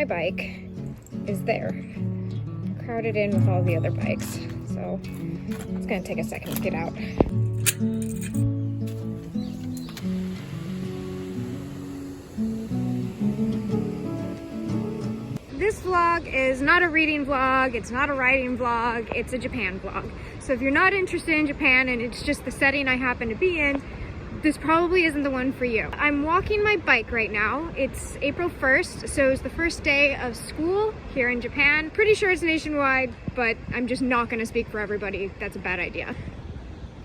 bike is there, crowded in with all the other bikes. So it's gonna take a second to get out. This vlog is not a reading vlog, it's not a writing vlog, it's a Japan vlog. So if you're not interested in Japan and it's just the setting I happen to be in, this probably isn't the one for you. I'm walking my bike right now. It's April 1st, so it's the first day of school here in Japan. Pretty sure it's nationwide, but I'm just not gonna speak for everybody. That's a bad idea.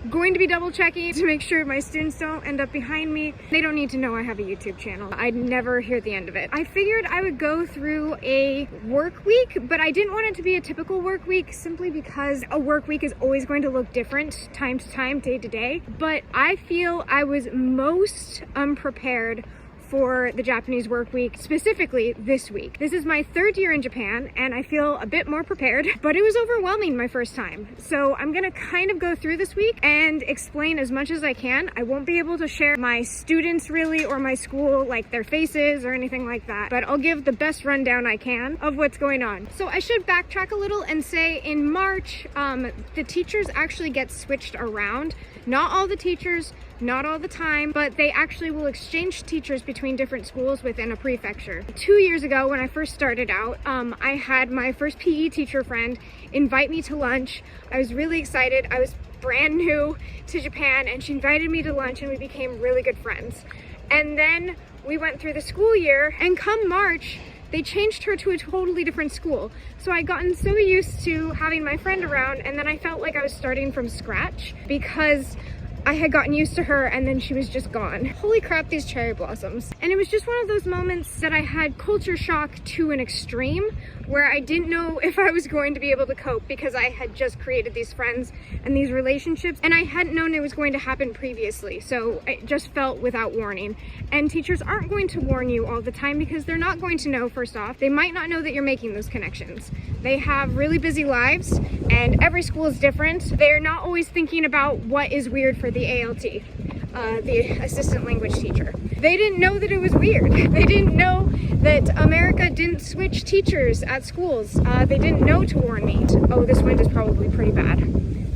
Going to be double checking to make sure my students don't end up behind me. They don't need to know I have a YouTube channel. I'd never hear the end of it. I figured I would go through a work week, but I didn't want it to be a typical work week simply because a work week is always going to look different time to time, day to day. But I feel I was most unprepared for the Japanese work week, specifically this week. This is my third year in Japan and I feel a bit more prepared, but it was overwhelming my first time. So I'm gonna kind of go through this week and explain as much as I can. I won't be able to share my students really or my school, like their faces or anything like that, but I'll give the best rundown I can of what's going on. So I should backtrack a little and say in March, the teachers actually get switched around. Not all the teachers, not all the time, but they actually will exchange teachers between different schools within a prefecture. 2 years ago when I first started out, I had my first PE teacher friend invite me to lunch. I was really excited. I was brand new to Japan and she invited me to lunch and we became really good friends. And then we went through the school year and come March, they changed her to a totally different school. So I'd gotten so used to having my friend around and then I felt like I was starting from scratch because I had gotten used to her and then she was just gone. Holy crap, these cherry blossoms. And it was just one of those moments that I had culture shock to an extreme where I didn't know if I was going to be able to cope because I had just created these friends and these relationships and I hadn't known it was going to happen previously. So it just felt without warning. And teachers aren't going to warn you all the time because they're not going to know, first off. They might not know that you're making those connections. They have really busy lives and every school is different. They're not always thinking about what is weird for the ALT, the assistant language teacher. They didn't know that it was weird. They didn't know that America didn't switch teachers at schools. They didn't know to warn me. Oh, this wind is probably pretty bad.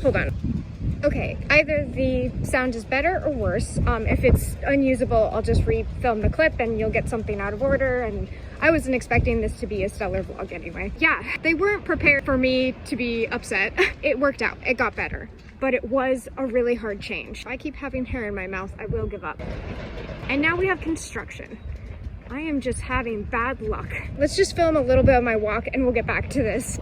Hold on. Okay, either the sound is better or worse. If it's unusable, I'll just refilm the clip and you'll get something out of order. And I wasn't expecting this to be a stellar vlog anyway. Yeah, they weren't prepared for me to be upset. It worked out, it got better. But it was a really hard change. If I keep having hair in my mouth, I will give up. And now we have construction. I am just having bad luck. Let's just film a little bit of my walk and we'll get back to this.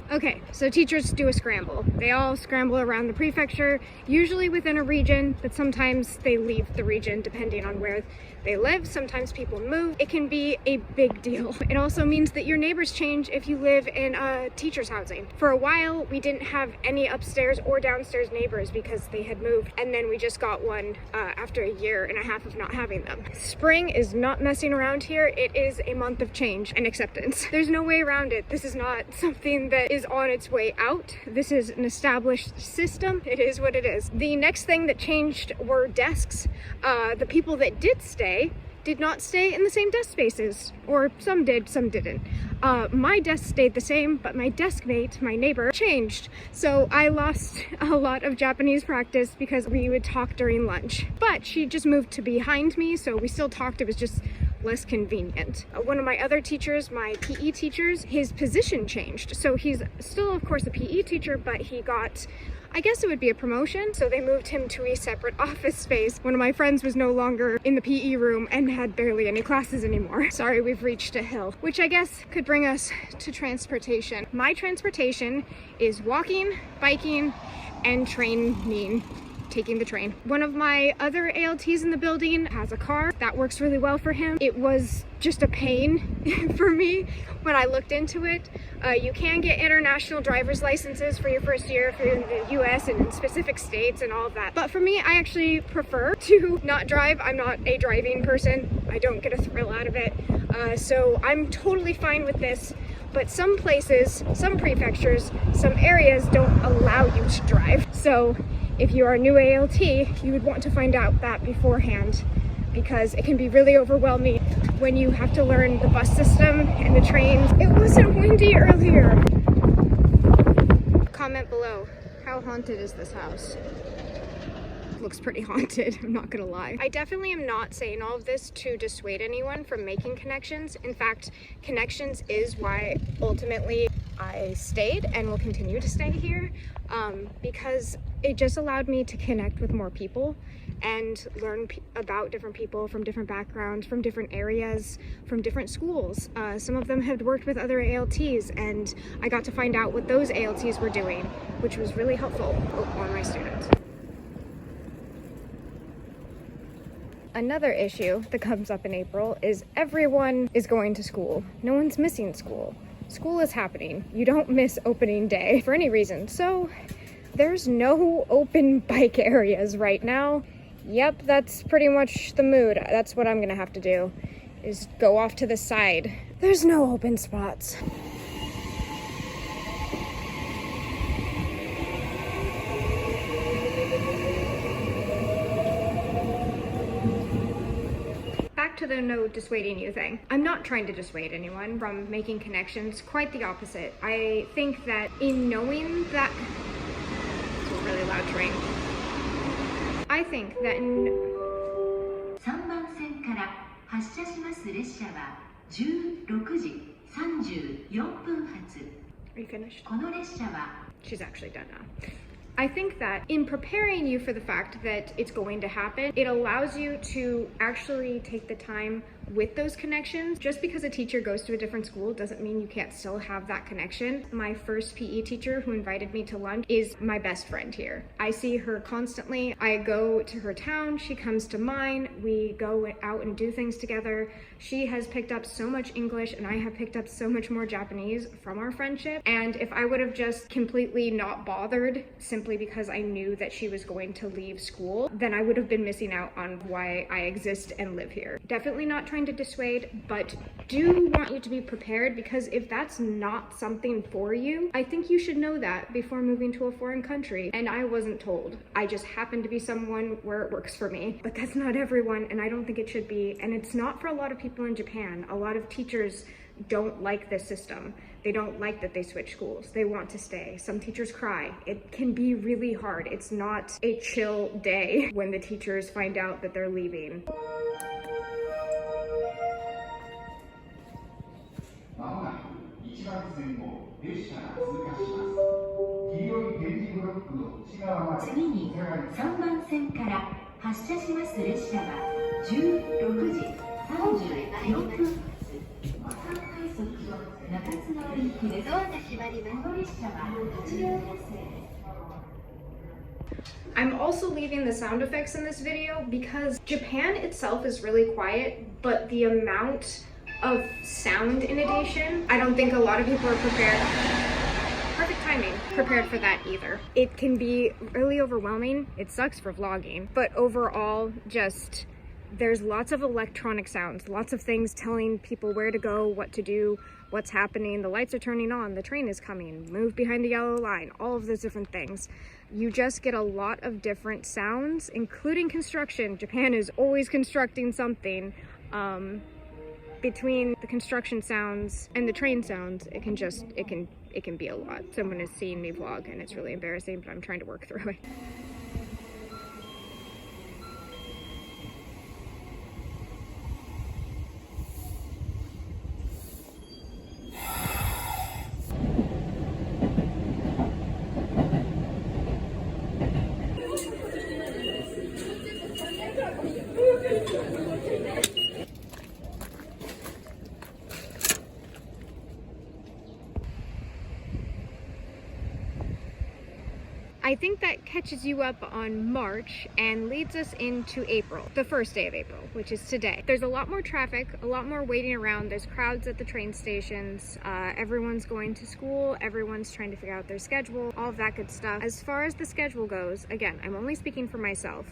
Okay, so teachers do a scramble. They all scramble around the prefecture, usually within a region, but sometimes they leave the region depending on where they live. Sometimes people move. It can be a big deal. It also means that your neighbors change if you live in a teacher's housing. For a while, we didn't have any upstairs or downstairs neighbors because they had moved, and then we just got one after a year and a half of not having them. Spring is not messing around here. It is a month of change and acceptance. There's no way around it. This is not something that is on its way out. This is an established system. It is what it is. The next thing that changed were desks. The people that did not stay in the same desk spaces, or some did, some didn't. My desk stayed the same, but my desk mate, my neighbor, changed. So I lost a lot of Japanese practice because we would talk during lunch. But she just moved to behind me, so we still talked. It was just less convenient. One of my other teachers, my PE teachers, his position changed. So he's still, of course, a PE teacher, but he got, I guess it would be a promotion. So they moved him to a separate office space. One of my friends was no longer in the PE room and had barely any classes anymore. Sorry, we've reached a hill, which I guess could bring us to transportation. My transportation is walking, biking, and taking the train. One of my other ALTs in the building has a car. That works really well for him. It was just a pain for me when I looked into it. You can get international driver's licenses for your first year if you're in the US and in specific states and all of that. But for me, I actually prefer to not drive. I'm not a driving person. I don't get a thrill out of it. So I'm totally fine with this. But some places, some prefectures, some areas don't allow you to drive. So if you are a new ALT, you would want to find out that beforehand because it can be really overwhelming. when you have to learn the bus system and the trains. It wasn't windy earlier. Comment below, how haunted is this house? Looks pretty haunted, I'm not gonna lie. I definitely am not saying all of this to dissuade anyone from making connections. In fact, connections is why ultimately I stayed and will continue to stay here, because it just allowed me to connect with more people and learn about different people from different backgrounds, from different areas, from different schools. Some of them had worked with other ALTs, and I got to find out what those ALTs were doing, which was really helpful on my students. Another issue that comes up in April is everyone is going to school. No one's missing school. School is happening. You don't miss opening day for any reason. So there's no open bike areas right now. Yep, that's pretty much the mood. That's what I'm gonna have to do, is go off to the side. There's no open spots. Back to the no dissuading you thing. I'm not trying to dissuade anyone from making connections, quite the opposite. I think that in knowing that, it's a really loud train. I think that in 3番線から発車します列車は16時34分発。 Are you finished? この列車は She's actually done now. I think that in preparing you for the fact that it's going to happen, it allows you to actually take the time with those connections. Just because a teacher goes to a different school doesn't mean you can't still have that connection. My first PE teacher who invited me to lunch is my best friend here. I see her constantly. I go to her town, she comes to mine, we go out and do things together. She has picked up so much English and I have picked up so much more Japanese from our friendship. And if I would have just completely not bothered simply because I knew that she was going to leave school, then I would have been missing out on why I exist and live here. Definitely not trying to dissuade, but do want you to be prepared, because if that's not something for you, I think you should know that before moving to a foreign country. And I wasn't told. I just happened to be someone where it works for me, but that's not everyone, and I don't think it should be. And it's not for a lot of people in Japan. A lot of teachers don't like this system. They don't like that they switch schools. They want to stay. Some teachers cry. It can be really hard. It's not a chill day when the teachers find out that they're leaving. まもなく1番線を列車が通過します。黄色い点字ブロックの内側まで。次に3番線から発車します列車は16時34分発。3快速中津川行きです。ドアが閉まります。この列車は8両編成です。 I'm also leaving the sound effects in this video because Japan itself is really quiet, but the amount of sound inundation, I don't think a lot of people are prepared. Perfect timing. Prepared for that either. It can be really overwhelming. It sucks for vlogging, but overall, just there's lots of electronic sounds, lots of things telling people where to go, what to do, what's happening. The lights are turning on, the train is coming, move behind the yellow line, all of those different things. You just get a lot of different sounds, including construction. Japan is always constructing something. Between the construction sounds and the train sounds, it can be a lot. Someone has seen me vlog and it's really embarrassing, but I'm trying to work through it. I think that catches you up on March and leads us into April, the first day of April, which is today. There's a lot more traffic, a lot more waiting around. There's crowds at the train stations. Everyone's going to school. Everyone's trying to figure out their schedule, all of that good stuff. As far as the schedule goes, again, I'm only speaking for myself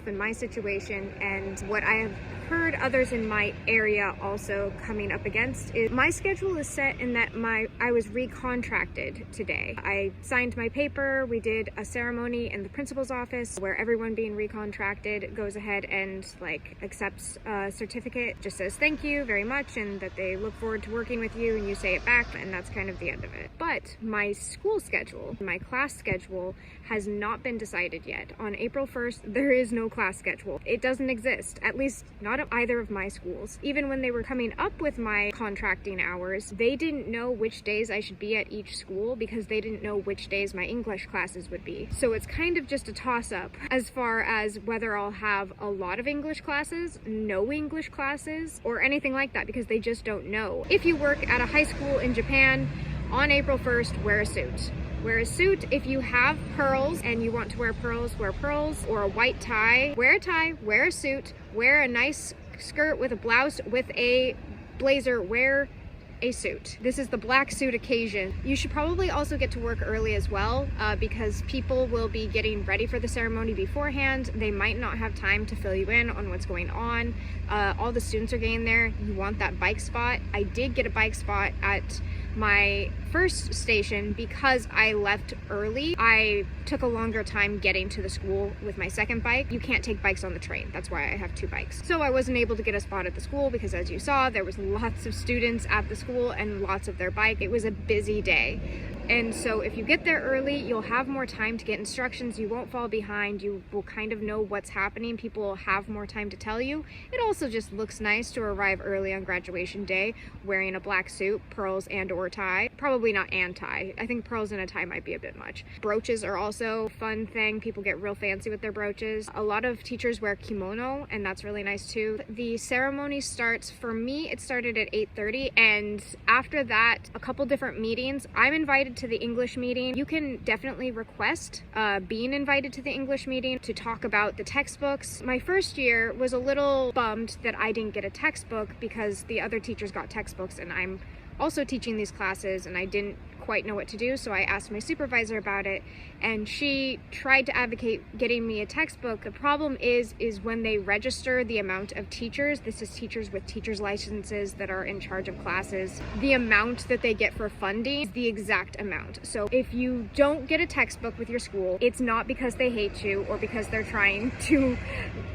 and my situation and what I have heard others in my area also coming up against is my schedule is set in that I was recontracted today. I signed my paper, we did a ceremony in the principal's office where everyone being recontracted goes ahead and like accepts a certificate, just says thank you very much and that they look forward to working with you, and you say it back, and that's kind of the end of it. But my school schedule, my class schedule has not been decided yet. On April 1st, there is no class schedule. It doesn't exist, at least not at either of my schools. Even when they were coming up with my contracting hours, they didn't know which days I should be at each school because they didn't know which days my English classes would be. So it's kind of just a toss-up as far as whether I'll have a lot of English classes, no English classes, or anything like that, because they just don't know. If you work at a high school in Japan, on April 1st, wear a suit. Wear a suit. If you have pearls and you want to wear pearls, or a white tie. Wear a tie, wear a suit, wear a nice skirt with a blouse with a blazer, wear a suit. This is the black suit occasion. You should probably also get to work early as well because people will be getting ready for the ceremony beforehand. They might not have time to fill you in on what's going on. All the students are getting there. You want that bike spot. I did get a bike spot at my first station because I left early. I took a longer time getting to the school with my second bike. You can't take bikes on the train. That's why I have 2 bikes. So I wasn't able to get a spot at the school because, as you saw, there was lots of students at the school and lots of their bike. It was a busy day. And so if you get there early, you'll have more time to get instructions. You won't fall behind. You will kind of know what's happening. People will have more time to tell you. It also just looks nice to arrive early on graduation day wearing a black suit, pearls and or tie. Probably not and tie. I think pearls and a tie might be a bit much. Brooches are also a fun thing. People get real fancy with their brooches. A lot of teachers wear kimono, and that's really nice too. The ceremony starts, for me, it started at 8:30, and after that, a couple different meetings. I'm invited to the English meeting. You can definitely request being invited to the English meeting to talk about the textbooks. My first year was a little bummed that I didn't get a textbook because the other teachers got textbooks and I'm also teaching these classes and I didn't quite know what to do, so I asked my supervisor about it and she tried to advocate getting me a textbook. The problem is when they register the amount of teachers, this is teachers with teachers licenses that are in charge of classes, the amount that they get for funding is the exact amount. So if you don't get a textbook with your school, it's not because they hate you or because they're trying to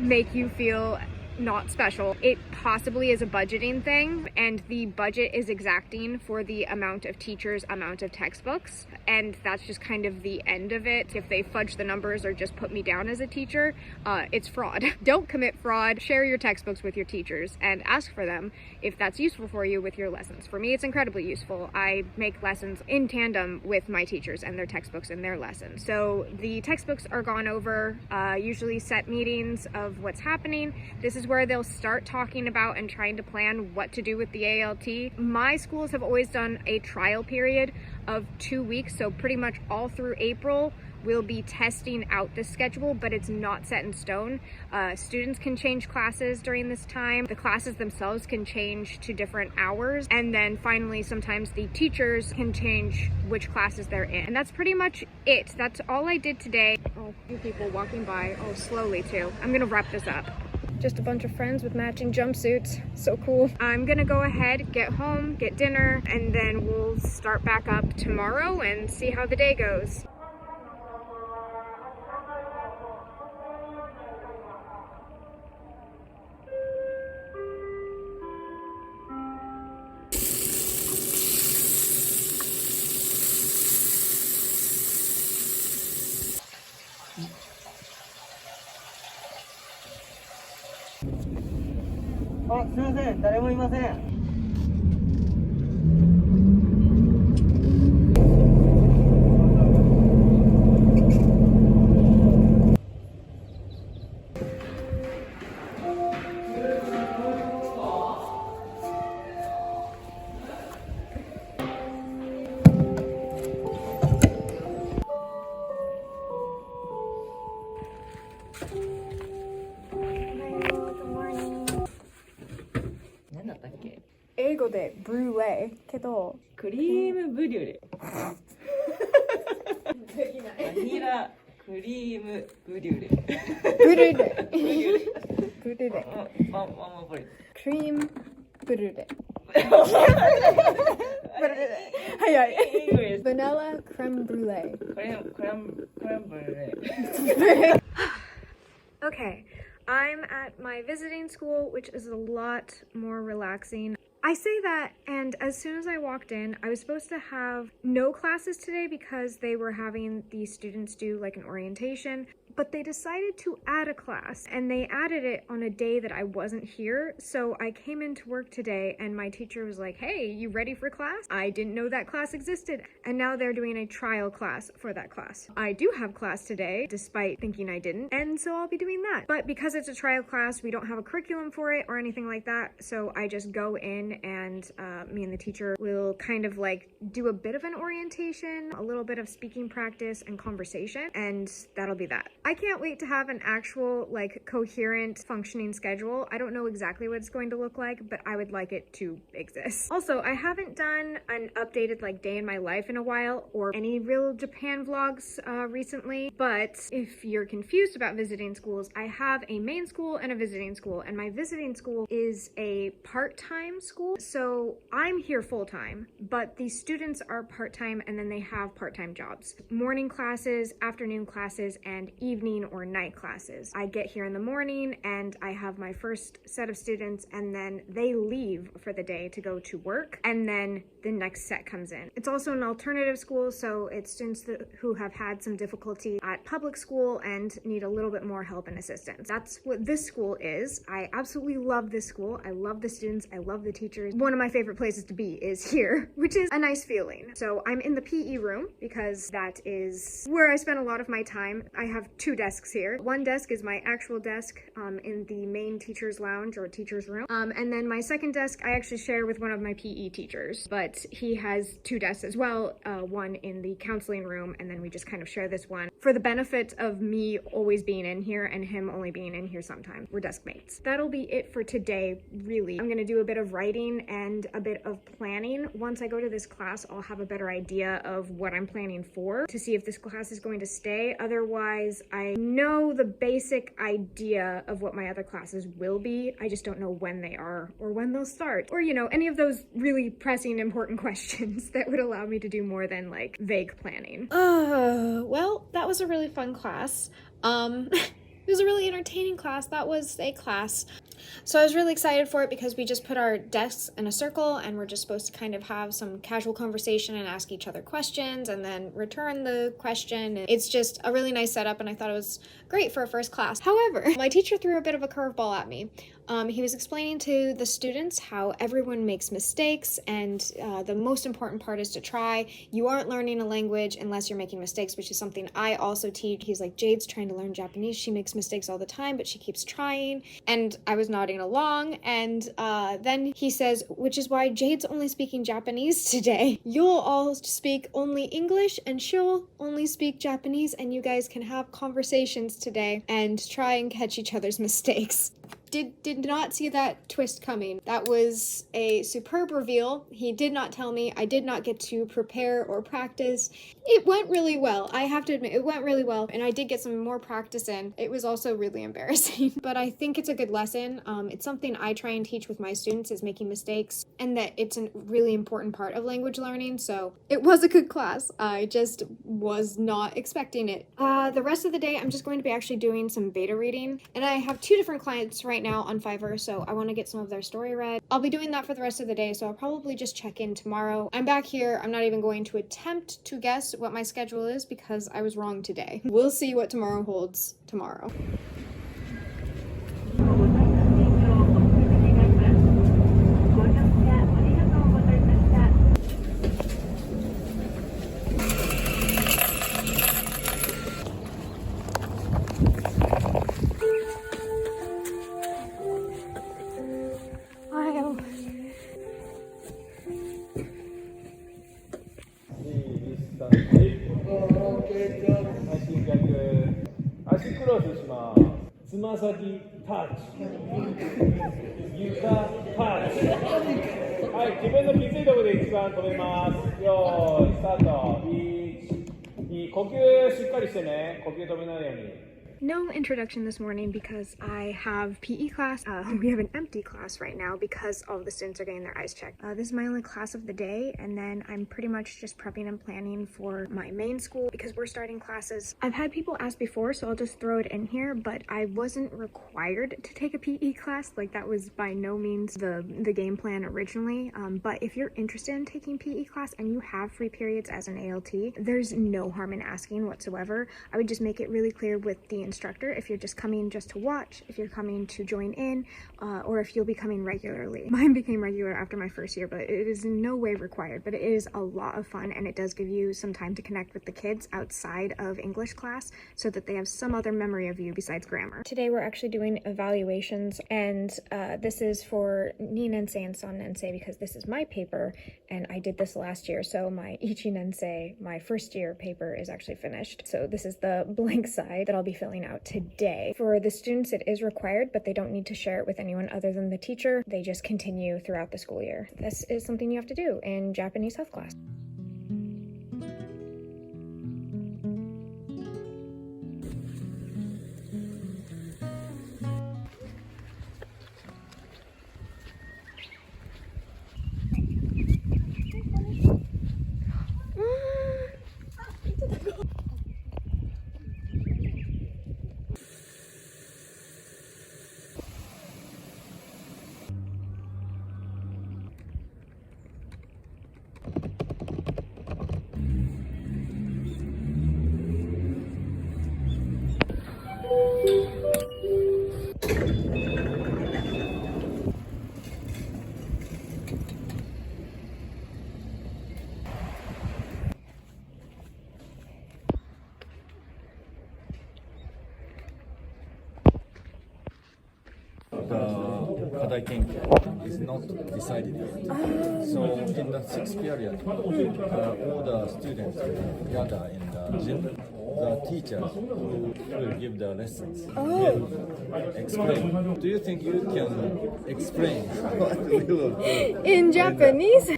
make you feel not special. It possibly is a budgeting thing, and the budget is exacting for the amount of teachers, amount of textbooks, and that's just kind of the end of it. If they fudge the numbers or just put me down as a teacher, it's fraud. Don't commit fraud. Share your textbooks with your teachers and ask for them if that's useful for you with your lessons. For me, it's incredibly useful. I make lessons in tandem with my teachers and their textbooks and their lessons. So the textbooks are gone over, usually set meetings of what's happening. This is where they'll start talking about and trying to plan what to do with the ALT. My schools have always done a trial period of 2 weeks, so pretty much all through April we'll be testing out the schedule, but it's not set in stone. Students can change classes during this time. The classes themselves can change to different hours, and then finally sometimes the teachers can change which classes they're in. And that's pretty much it. That's all I did today. Oh, a few people walking by, oh, slowly too. I'm gonna wrap this up. Just a bunch of friends with matching jumpsuits. So cool. I'm gonna go ahead, get home, get dinner, and then we'll start back up tomorrow and see how the day goes. Oh, すいません、誰もいません。何だったっけ？英語でブルーレイけどクリームブリュレ。バニラクリームブリュレ。ブルーレイ 브루레. One more please. 크림 브루레. 하야. English. Vanilla creme brulee. creme brulee. Okay, I'm at my visiting school, which is a lot more relaxing. I say that, and as soon as I walked in, I was supposed to have no classes today because they were having the students do like an orientation, but they decided to add a class, and they added it on a day that I wasn't here. So I came into work today and my teacher was like, hey, you ready for class? I didn't know that class existed. And now they're doing a trial class for that class. I do have class today, despite thinking I didn't, and so I'll be doing that. But because it's a trial class, we don't have a curriculum for it or anything like that, so I just go in and me and the teacher will kind of like do a bit of an orientation, a little bit of speaking practice and conversation, and that'll be that. I can't wait to have an actual like coherent functioning schedule. I don't know exactly what it's going to look like, but I would like it to exist. Also, I haven't done an updated like day in my life in a while or any real Japan vlogs recently, but if you're confused about visiting schools, I have a main school and a visiting school, and my visiting school is a part-time school. So I'm here full-time, but the students are part-time and then they have part-time jobs. Morning classes, afternoon classes, and evening or night classes. I get here in the morning and I have my first set of students, and then they leave for the day to go to work, and then the next set comes in. It's also an alternative school, so it's students who have had some difficulty at public school and need a little bit more help and assistance. That's what this school is. I absolutely love this school. I love the students. I love the teachers. One of my favorite places to be is here, which is a nice feeling. So I'm in the PE room because that is where I spend a lot of my time. I have two desks here. One desk is my actual desk in the main teacher's lounge or teacher's room. And then my second desk I actually share with one of my PE teachers, but he has two desks as well, one in the counseling room, and then we just kind of share this one for the benefit of me always being in here and him only being in here sometimes. We're desk mates. That'll be it for today, really. I'm gonna do a bit of writing and a bit of planning. Once I go to this class, I'll have a better idea of what I'm planning for to see if this class is going to stay. Otherwise, I know the basic idea of what my other classes will be. I just don't know when they are or when they'll start, or you know, any of those really pressing important questions that would allow me to do more than like vague planning. Well, that was a really fun class. It was a really entertaining class. That was a class. So I was really excited for it because we just put our desks in a circle and we're just supposed to kind of have some casual conversation and ask each other questions and then return the question. It's just a really nice setup, and I thought it was great for a first class. However, my teacher threw a bit of a curveball at me. He was explaining to the students how everyone makes mistakes, and the most important part is to try. You aren't learning a language unless you're making mistakes, which is something I also teach. He's like, Jade's trying to learn Japanese. She makes mistakes all the time, but she keeps trying. And I was nodding along, and then he says, which is why Jade's only speaking Japanese today. You'll all speak only English, and she'll only speak Japanese, and you guys can have conversations today and try and catch each other's mistakes. Did not see that twist coming. That was a superb reveal. He did not tell me. I did not get to prepare or practice. It went really well. I have to admit, it went really well, and I did get some more practice in. It was also really embarrassing, but I think it's a good lesson. It's something I try and teach with my students, is making mistakes, and that it's a really important part of language learning. So it was a good class. I just was not expecting it. The rest of the day, I'm just going to be actually doing some beta reading, and I have two different clients right now on Fiverr, so I want to get some of their story read. I'll be doing that for the rest of the day, so I'll probably just check in tomorrow. I'm back here. I'm not even going to attempt to guess what my schedule is because I was wrong today. We'll see what tomorrow holds tomorrow. Tsumasaki touch. Yuka touch. はい、自分のきついところで一番止めます。よーい、スタート。1、2、呼吸しっかりしてね。呼吸止めないように。No introduction this morning because I have PE class. We have an empty class right now because all of the students are getting their eyes checked. This is my only class of the day, and then I'm pretty much just prepping and planning for my main school because we're starting classes. I've had people ask before, so I'll just throw it in here, but I wasn't required to take a PE class. Like, that was by no means the game plan originally. But if you're interested in taking PE class and you have free periods as an ALT, there's no harm in asking whatsoever. I would just make it really clear with the instructor if you're just coming just to watch, if you're coming to join in, or if you'll be coming regularly. Mine became regular after my first year, but it is in no way required, but it is a lot of fun, and it does give you some time to connect with the kids outside of English class so that they have some other memory of you besides grammar. Today we're actually doing evaluations, and this is for Ni Nensei and San Nensei because this is my paper, and I did this last year, so my Ichi Nensei, my first year paper, is actually finished. So this is the blank side that I'll be filling out today. For the students, it is required, but they don't need to share it with anyone other than the teacher. They just continue throughout the school year. This is something you have to do in Japanese health class. The 課題研究 is not decided yet. So in the sixth period, all the students gather in the gym. The teachers who will give the lessons will explain. Do you think you can explain what we will do In Japanese?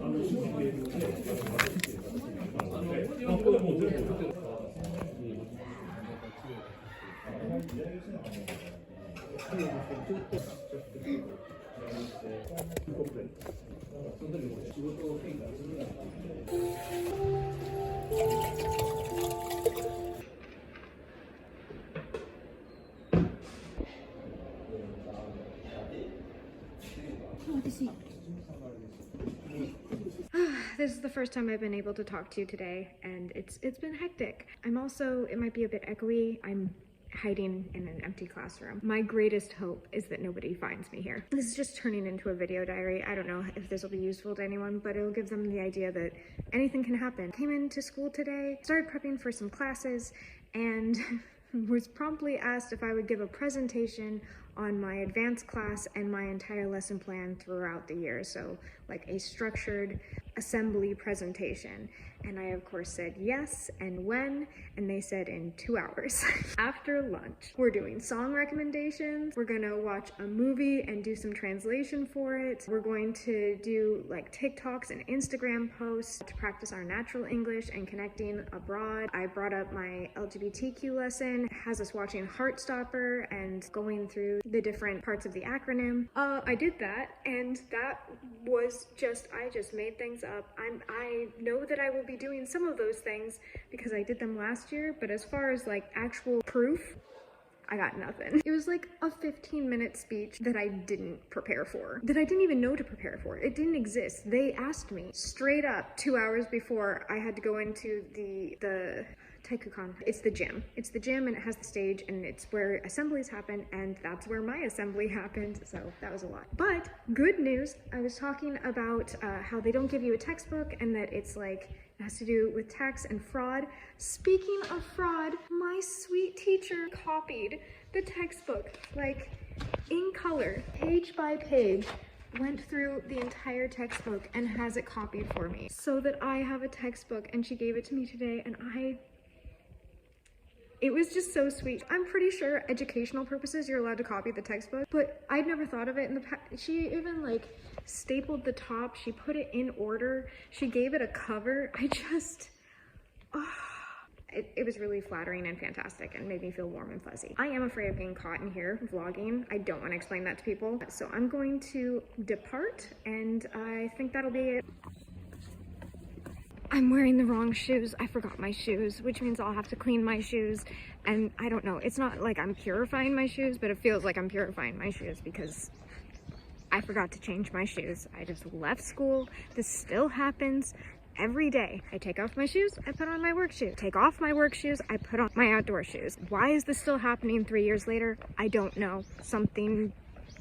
This is the first time I've been able to talk to you today, and it's been hectic. It might be a bit echoey. I'm hiding in an empty classroom. My greatest hope is that nobody finds me here. This is just turning into a video diary. I don't know if this will be useful to anyone, but it'll give them the idea that anything can happen. Came into school today, started prepping for some classes, and was promptly asked if I would give a presentation on my advanced class and my entire lesson plan throughout the year. So like a structured assembly presentation. And I of course said yes, and when, and they said in 2 hours. After lunch, we're doing song recommendations. We're gonna watch a movie and do some translation for it. We're going to do like TikToks and Instagram posts to practice our natural English and connecting abroad. I brought up my LGBTQ lesson. It has us watching Heartstopper and going through the different parts of the acronym. I did that, and that was I just made things up. I know that I will be doing some of those things because I did them last year, but as far as like actual proof, I got nothing. It was like a 15-minute speech that I didn't prepare for, that I didn't even know to prepare for. It didn't exist. They asked me straight up 2 hours before I had to go into the Taikukan. It's the gym. It's the gym, and it has the stage, and it's where assemblies happen, and that's where my assembly happened, so that was a lot. But good news, I was talking about how they don't give you a textbook, and that it's like, it has to do with tax and fraud. Speaking of fraud, my sweet teacher copied the textbook, like in color, page by page, went through the entire textbook and has it copied for me so that I have a textbook, and she gave it to me today, and it was just so sweet. I'm pretty sure educational purposes you're allowed to copy the textbook, but I'd never thought of it in the past. She even like stapled the top, she put it in order, she gave it a cover. it was really flattering and fantastic and made me feel warm and fuzzy. I am afraid of getting caught in here vlogging. I don't want to explain that to people. So I'm going to depart, and I think that'll be it. I'm wearing the wrong shoes. I forgot my shoes, which means I'll have to clean my shoes. And I don't know, it's not like I'm purifying my shoes, but it feels like I'm purifying my shoes because I forgot to change my shoes. I just left school. This still happens every day. I take off my shoes, I put on my work shoes. Take off my work shoes, I put on my outdoor shoes. Why is this still happening 3 years later? I don't know. Something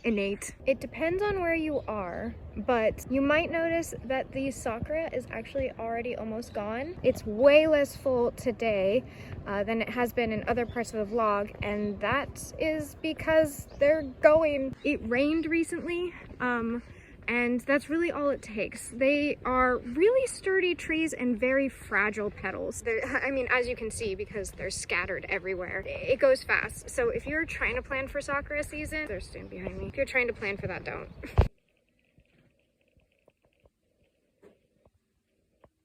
innate. It depends on where you are, but you might notice that the sakura is actually already almost gone. It's way less full today than it has been in other parts of the vlog, and that is because they're going. It rained recently, and that's really all it takes. They are really sturdy trees and very fragile petals. I mean, as you can see, because they're scattered everywhere, it goes fast. So if you're trying to plan for sakura season, they're staying behind me. If you're trying to plan for that, don't.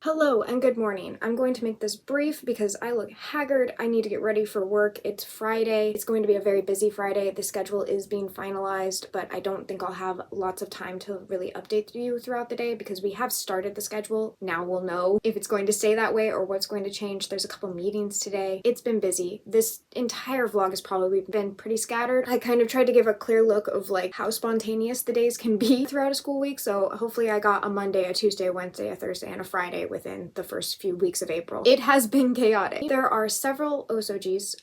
Hello and good morning. I'm going to make this brief because I look haggard. I need to get ready for work. It's Friday. It's going to be a very busy Friday. The schedule is being finalized, but I don't think I'll have lots of time to really update you throughout the day because we have started the schedule. Now we'll know if it's going to stay that way or what's going to change. There's a couple meetings today. It's been busy. This entire vlog has probably been pretty scattered. I kind of tried to give a clear look of like how spontaneous the days can be throughout a school week. So hopefully I got a Monday, a Tuesday, a Wednesday, a Thursday, and a Friday within the first few weeks of April. It has been chaotic. There are several osojis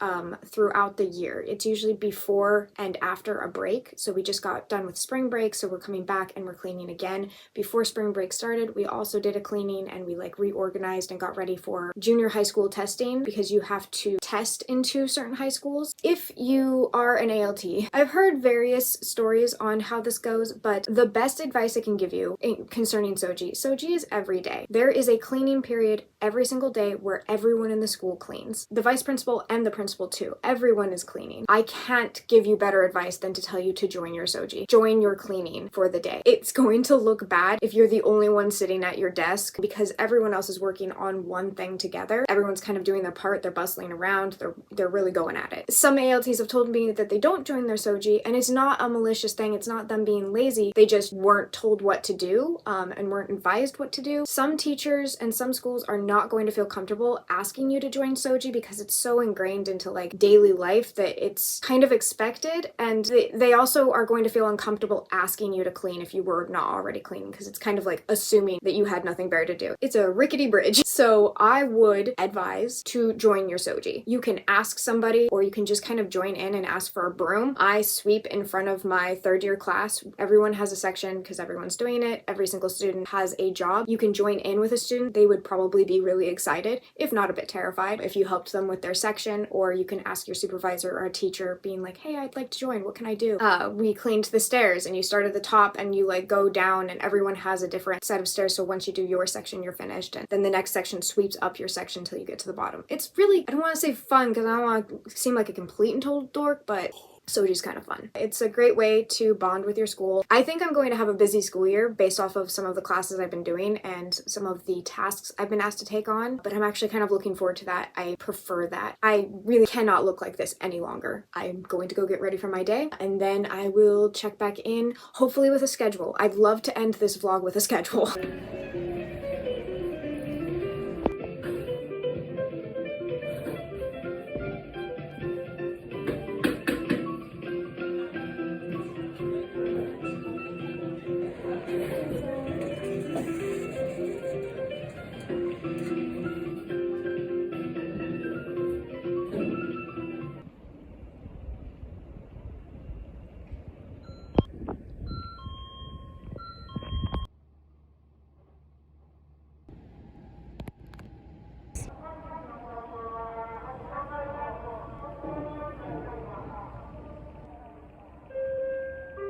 throughout the year. It's usually before and after a break. So we just got done with spring break, so we're coming back and we're cleaning again. Before spring break started, we also did a cleaning and we like reorganized and got ready for junior high school testing because you have to test into certain high schools if you are an ALT. I've heard various stories on how this goes, but the best advice I can give you concerning Soji is every day. There is a cleaning period every single day where everyone in the school cleans. The vice principal and the principal too. Everyone is cleaning. I can't give you better advice than to tell you to join your Soji. Join your cleaning for the day. It's going to look bad if you're the only one sitting at your desk because everyone else is working on one thing together. Everyone's kind of doing their part. They're bustling around. They're really going at it. Some ALTs have told me that they don't join their Soji, and it's not a malicious thing. It's not them being lazy. They just weren't told what to do and weren't advised what to do. Some teachers and some schools are not going to feel comfortable asking you to join Soji because it's so ingrained into like daily life that it's kind of expected, and they also are going to feel uncomfortable asking you to clean if you were not already cleaning because it's kind of like assuming that you had nothing better to do. It's a rickety bridge. So I would advise to join your Soji. You can ask somebody or you can just kind of join in and ask for a broom. I sweep in front of my third year class. Everyone has a section because everyone's doing it. Every single student has a job. You can join in with a student. They would probably be really excited, if not a bit terrified, if you helped them with their section, or you can ask your supervisor or a teacher being like, hey, I'd like to join, what can I do? We cleaned the stairs and you start at the top and you like go down and everyone has a different set of stairs, so once you do your section, you're finished, and then the next section sweeps up your section until you get to the bottom. It's really, I don't want to say fun because I don't want to seem like a complete and total dork, but Soji's kind of fun. It's a great way to bond with your school. I think I'm going to have a busy school year based off of some of the classes I've been doing and some of the tasks I've been asked to take on, but I'm actually kind of looking forward to that. I prefer that. I really cannot look like this any longer. I'm going to go get ready for my day, and then I will check back in, hopefully with a schedule. I'd love to end this vlog with a schedule.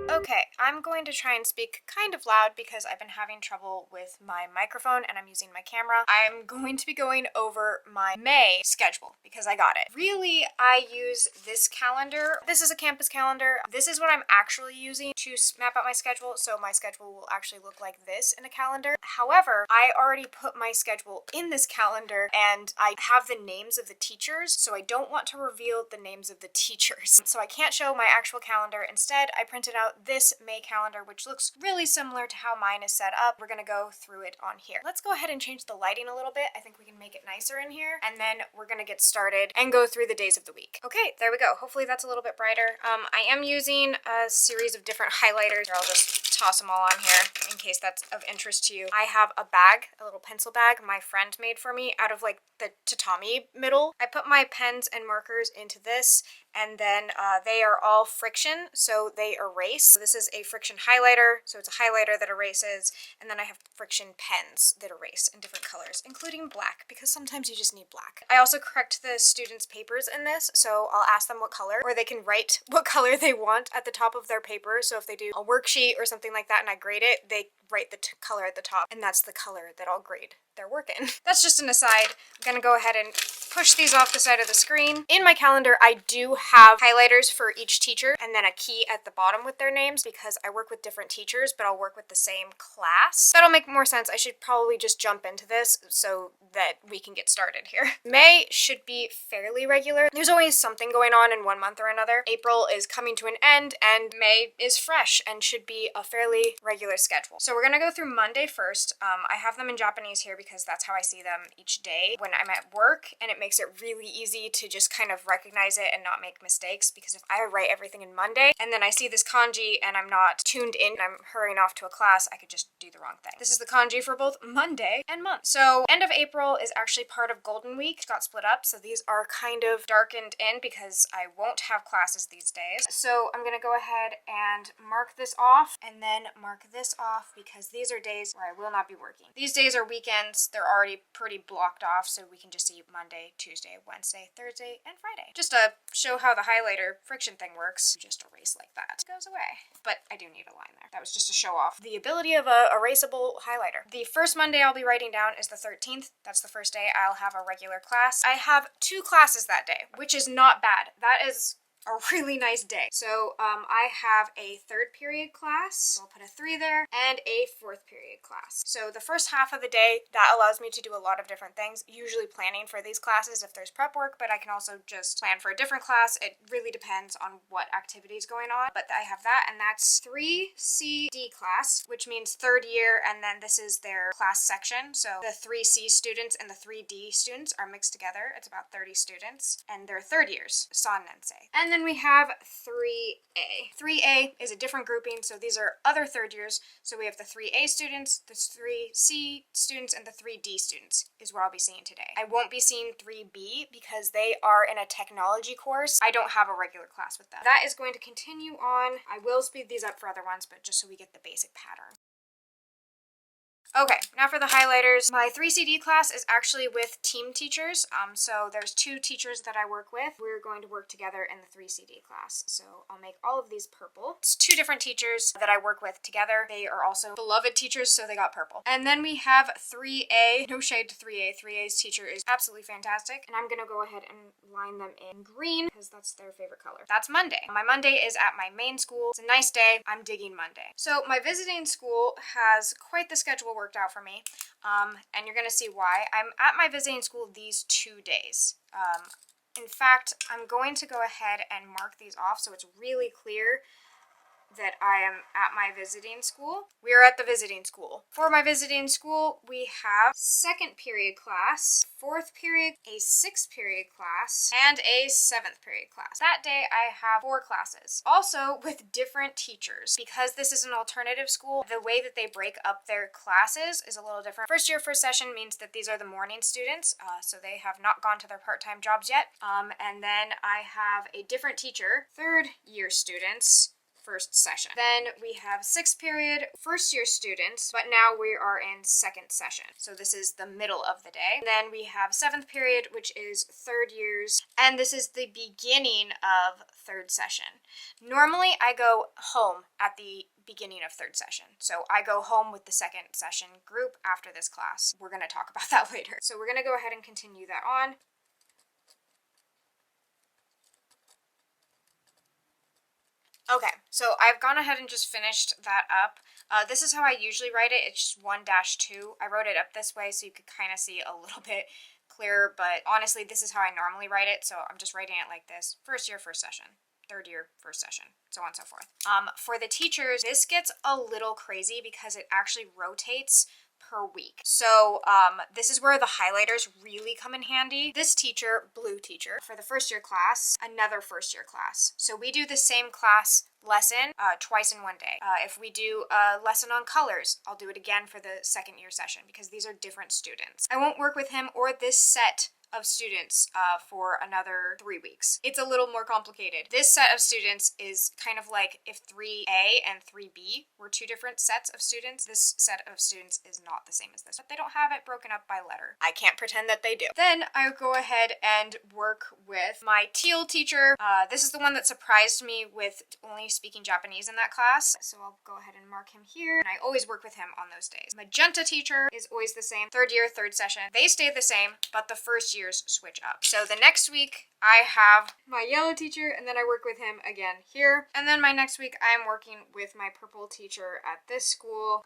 Okay, I'm going to try and speak kind of loud because I've been having trouble with my microphone and I'm using my camera. I'm going to be going over my May schedule because I got it. Really, I use this calendar. This is a campus calendar. This is what I'm actually using to map out my schedule, so my schedule will actually look like this in a calendar. However, I already put my schedule in this calendar and I have the names of the teachers, so I don't want to reveal the names of the teachers. So I can't show my actual calendar. Instead, I printed out this May calendar, which looks really similar to how mine is set up. We're gonna go through it on here. Let's go ahead and change the lighting a little bit. I think we can make it nicer in here, and then we're gonna get started and go through the days of the week. Okay, there we go. Hopefully that's a little bit brighter. I am using a series of different highlighters. Here, I'll just toss them all on here in case that's of interest to you. I have a bag, a little pencil bag my friend made for me out of like the tatami middle. I put my pens and markers into this, and then they are all friction, so they erase. So this is a friction highlighter, so it's a highlighter that erases, and then I have friction pens that erase in different colors, including black, because sometimes you just need black. I also correct the students' papers in this, so I'll ask them what color, or they can write what color they want at the top of their paper. So if they do a worksheet or something like that and I grade it, they write the color at the top, and that's the color that I'll grade their work in. That's just an aside. I'm gonna go ahead and push these off the side of the screen. In my calendar, I do have highlighters for each teacher and then a key at the bottom with their names because I work with different teachers, but I'll work with the same class. That'll make more sense. I should probably just jump into this so that we can get started here. May should be fairly regular. There's always something going on in one month or another. April is coming to an end and May is fresh and should be a fairly regular schedule. So we're gonna go through Monday first. I have them in Japanese here because that's how I see them each day when I'm at work, and it makes it really easy to just kind of recognize it and not make mistakes, because if I write everything in Monday and then I see this kanji and I'm not tuned in and I'm hurrying off to a class, I could just do the wrong thing. This is the kanji for both Monday and month. So end of April is actually part of Golden Week. It got split up, so these are kind of darkened in because I won't have classes these days. So I'm gonna go ahead and mark this off and then mark this off because these are days where I will not be working. These days are weekends. They're already pretty blocked off, so we can just see Monday, Tuesday, Wednesday, Thursday, and Friday. Just to show how the highlighter friction thing works, you just erase like that. It goes away. But I do need a line there. That was just to show off the ability of a erasable highlighter. The first Monday I'll be writing down is the 13th. That's the first day I'll have a regular class. I have 2 classes that day, which is not bad. That is a really nice day. So I have a 3rd period class, so I'll put a 3 there, and a 4th period class. So the first half of the day, that allows me to do a lot of different things, usually planning for these classes if there's prep work, but I can also just plan for a different class. It really depends on what activity is going on, but I have that, and that's 3CD class, which means 3rd year, and then this is their class section. So the 3C students and the 3D students are mixed together. It's about 30 students, and they're 3rd years, Sonnensei. And then we have 3A. 3A is a different grouping, so these are other 3rd years. So we have the 3A students, the 3C students, and the 3D students is what I'll be seeing today. I won't be seeing 3B because they are in a technology course. I don't have a regular class with them. That is going to continue on. I will speed these up for other ones, but just so we get the basic pattern. Okay, now for the highlighters. My 3CD class is actually with team teachers. So there's 2 teachers that I work with. We're going to work together in the 3CD class. So I'll make all of these purple. It's 2 different teachers that I work with together. They are also beloved teachers, so they got purple. And then we have 3A. No shade to 3A. 3A's teacher is absolutely fantastic. And I'm gonna go ahead and line them in green because that's their favorite color. That's Monday. My Monday is at my main school. It's a nice day. I'm digging Monday. So my visiting school has quite the schedule worked out for me, and you're gonna see why. I'm at my visiting school these 2 days. In fact, I'm going to go ahead and mark these off so it's really clear that I am at my visiting school. We are at the visiting school. For my visiting school, we have 2nd period class, 4th period, a 6th period class, and a 7th period class. That day, I have 4 classes, also with different teachers. Because this is an alternative school, the way that they break up their classes is a little different. First year, first session means that these are the morning students, so they have not gone to their part-time jobs yet. And then I have a different teacher, 3rd year students, first session. Then we have sixth period, first year students, but now we are in second session. So this is the middle of the day. Then we have seventh period, which is third years, and this is the beginning of third session. Normally I go home at the beginning of third session. So I go home with the second session group after this class. We're going to talk about that later. So we're going to go ahead and continue that on. Okay, so I've gone ahead and just finished that up. This is how I usually write it. It's just 1-2. I wrote it up this way so you could kind of see a little bit clearer, but honestly, this is how I normally write it, so I'm just writing it like this. First year, first session. Third year, first session, so on and so forth. For the teachers, this gets a little crazy because it actually rotates per week. So this is where the highlighters really come in handy. This teacher, blue teacher, for the first year class, another first year class. So we do the same class lesson twice in one day. If we do a lesson on colors, I'll do it again for the second year session because these are different students. I won't work with him or this set of students for another 3 weeks. It's a little more complicated. This set of students is kind of like if 3A and 3B were two different sets of students. This set of students is not the same as this, but they don't have it broken up by letter. I can't pretend that they do. Then I go ahead and work with my teal teacher. This is the one that surprised me with only speaking Japanese in that class, so I'll go ahead and mark him here, and I always work with him on those days. Magenta teacher is always the same. Third year, third session. They stay the same, but the first year switch up. So the next week I have my yellow teacher and then I work with him again here. And then my next week I'm working with my purple teacher at this school.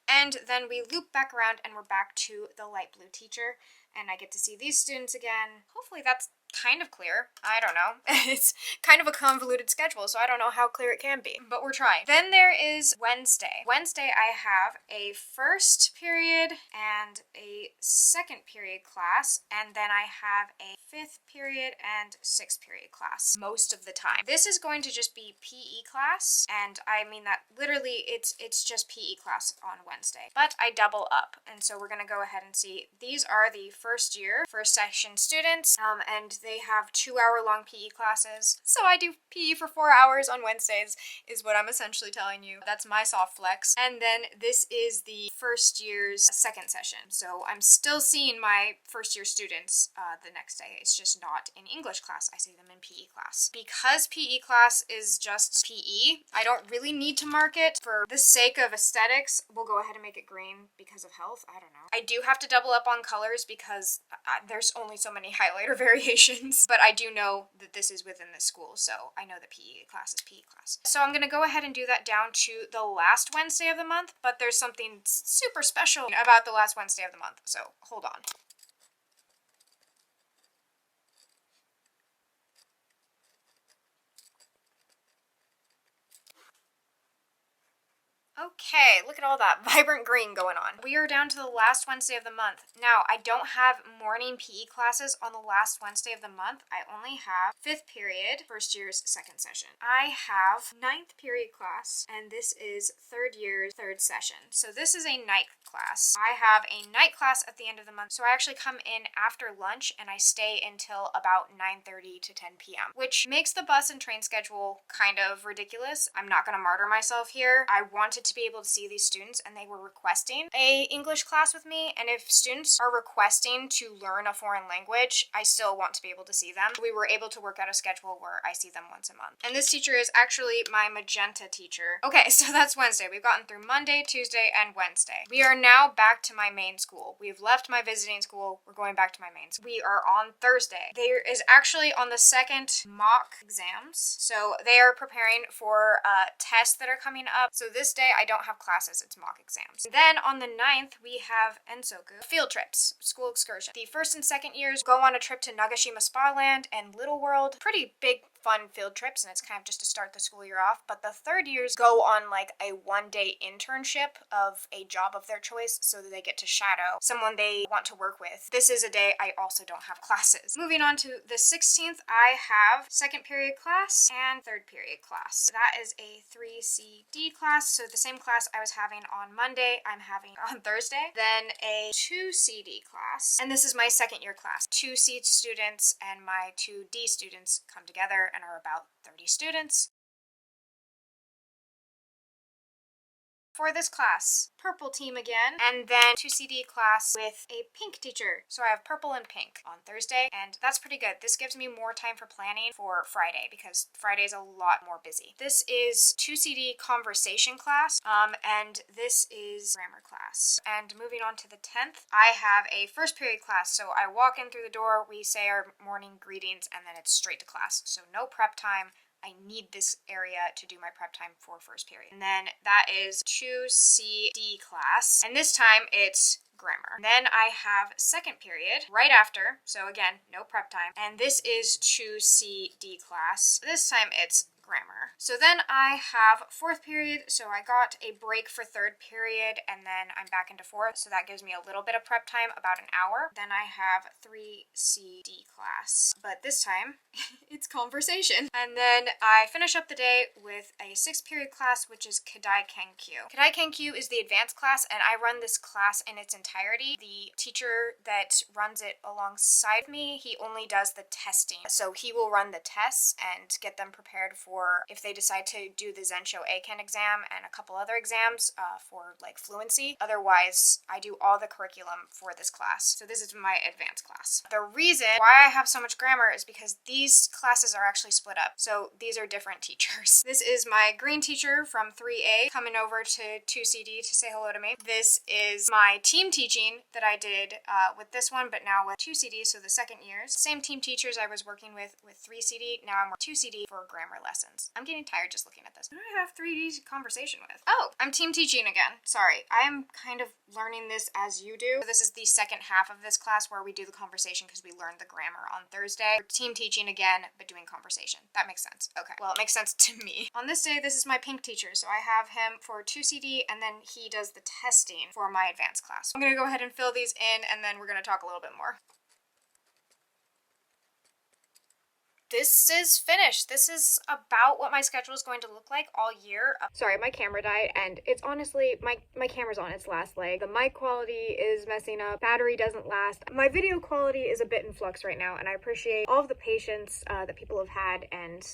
And then we loop back around and we're back to the light blue teacher and I get to see these students again. Hopefully that's kind of clear. I don't know. It's kind of a convoluted schedule, so I don't know how clear it can be, but we're trying. Then there is Wednesday. Wednesday I have a first period and a second period class, and then I have a fifth period and sixth period class most of the time. This is going to just be PE class, and I mean that literally it's just PE class on Wednesday, but I double up, and so we're gonna go ahead and see. These are the first year, first session students, and they have 2-hour-long PE classes. So I do PE for 4 hours on Wednesdays is what I'm essentially telling you. That's my soft flex. And then this is the first year's second session. So I'm still seeing my first year students the next day. It's just not in English class. I see them in PE class. Because PE class is just PE, I don't really need to mark it. For the sake of aesthetics, we'll go ahead and make it green because of health. I don't know. I do have to double up on colors because there's only so many highlighter variations, but I do know that this is within the school, so I know that PE class is PE class. So I'm gonna go ahead and do that down to the last Wednesday of the month, but there's something super special about the last Wednesday of the month, so hold on. Okay, look at all that vibrant green going on. We are down to the last Wednesday of the month. Now, I don't have morning PE classes on the last Wednesday of the month. I only have fifth period, first year's second session. I have ninth period class, and this is third year's third session. So this is a night class. I have a night class at the end of the month, so I actually come in after lunch and I stay until about 9:30 to 10 p.m., which makes the bus and train schedule kind of ridiculous. I'm not gonna martyr myself here. I wanted to be able to see these students and they were requesting a English class with me, and if students are requesting to learn a foreign language, I still want to be able to see them. We were able to work out a schedule where I see them once a month. And this teacher is actually my magenta teacher. Okay, so that's Wednesday. We've gotten through Monday, Tuesday, and Wednesday. We are now back to my main school. We've left my visiting school. We're going back to my main school. We are on Thursday. There is actually on the second mock exams. So they are preparing for tests that are coming up. So this day I don't have classes, it's mock exams. Then on the 9th, we have Ensoku, field trips, school excursion. The first and second years go on a trip to Nagashima Spa Land and Little World. Pretty big, fun field trips, and it's kind of just to start the school year off. But the third years go on like a one-day internship of a job of their choice so that they get to shadow someone they want to work with. This is a day I also don't have classes. Moving on to the 16th, I have second period class and third period class. That is a 3CD class, so the same class I was having on Monday, I'm having on Thursday. Then a 2CD class, and this is my second year class. 2C students and my 2D students come together and are about 30 students. For this class, purple team again, and then 2CD class with a pink teacher. So I have purple and pink on Thursday, and that's pretty good. This gives me more time for planning for Friday because Friday's a lot more busy. This is 2CD conversation class, and this is grammar class. And moving on to the 10th, I have a first period class. So I walk in through the door, we say our morning greetings, and then it's straight to class. So no prep time. I need this area to do my prep time for first period. And then that is 2CD class. And this time it's grammar. And then I have second period right after. So again, no prep time. And this is 2CD class. This time it's grammar. So then I have fourth period, so I got a break for third period and then I'm back into fourth, so that gives me a little bit of prep time, about an hour. Then I have 3CD class, but this time it's conversation. And then I finish up the day with a sixth period class, which is Kadai Kenkyu. Kadai Kenkyu is the advanced class and I run this class in its entirety. The teacher that runs it alongside me, he only does the testing. So he will run the tests and get them prepared for if they decide to do the Zensho Eiken exam and a couple other exams for like fluency. Otherwise, I do all the curriculum for this class. So this is my advanced class. The reason why I have so much grammar is because these classes are actually split up. So these are different teachers. This is my green teacher from 3A coming over to 2CD to say hello to me. This is my team teaching that I did with this one, but now with 2CD, so the second years. Same team teachers I was working with 3CD. Now I'm with 2CD for grammar lessons. I'm getting tired just looking at this. Who do I have 3D conversation with? Oh, I'm team teaching again. Sorry, I'm kind of learning this as you do. So this is the second half of this class where we do the conversation because we learned the grammar on Thursday. We're team teaching again, but doing conversation. That makes sense. Okay, well, it makes sense to me. On this day, this is my pink teacher. So I have him for 2CD and then he does the testing for my advanced class. I'm gonna go ahead and fill these in and then we're gonna talk a little bit more. This is finished. This is about what my schedule is going to look like all year. Sorry, my camera died and it's honestly, my camera's on its last leg. The mic quality is messing up. Battery doesn't last. My video quality is a bit in flux right now and I appreciate all of the patience that people have had and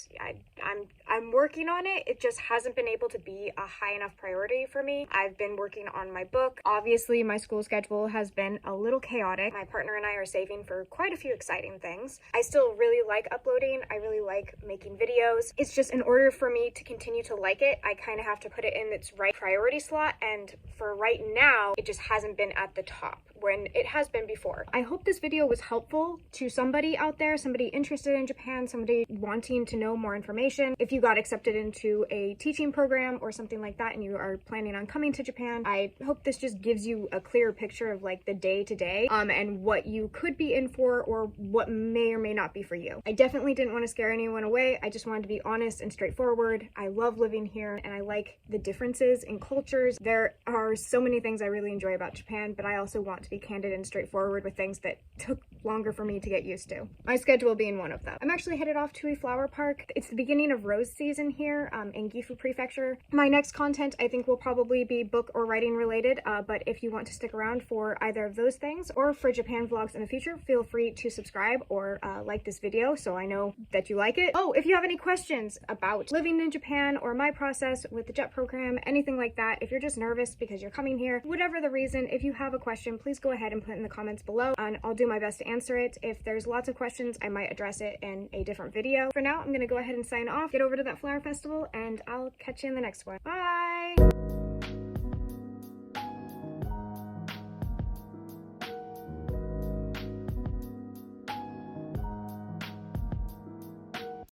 I'm working on it. It just hasn't been able to be a high enough priority for me. I've been working on my book. Obviously, my school schedule has been a little chaotic. My partner and I are saving for quite a few exciting things. I still really like uploading. I really like making videos. It's just in order for me to continue to like it, I kind of have to put it in its right priority slot. And for right now, it just hasn't been at the top when it has been before. I hope this video was helpful to somebody out there, somebody interested in Japan, somebody wanting to know more information. If you got accepted into a teaching program or something like that and you are planning on coming to Japan, I hope this just gives you a clearer picture of like the day-to-day and what you could be in for or what may or may not be for you. I definitely didn't want to scare anyone away. I just wanted to be honest and straightforward. I love living here and I like the differences in cultures. There are so many things I really enjoy about Japan, but I also want to be candid and straightforward with things that took longer for me to get used to. My schedule being one of them. I'm actually headed off to a flower park. It's the beginning of rose season here in Gifu Prefecture. My next content I think will probably be book or writing related, but if you want to stick around for either of those things or for Japan vlogs in the future, feel free to subscribe or like this video so I know that you like it. Oh, if you have any questions about living in Japan or my process with the JET program, anything like that, if you're just nervous because you're coming here, whatever the reason, if you have a question, please go ahead and put it in the comments below and I'll do my best to answer it. If there's lots of questions, I might address it in a different video. For now, I'm gonna go ahead and sign off, get over to that flower festival, and I'll catch you in the next one. Bye!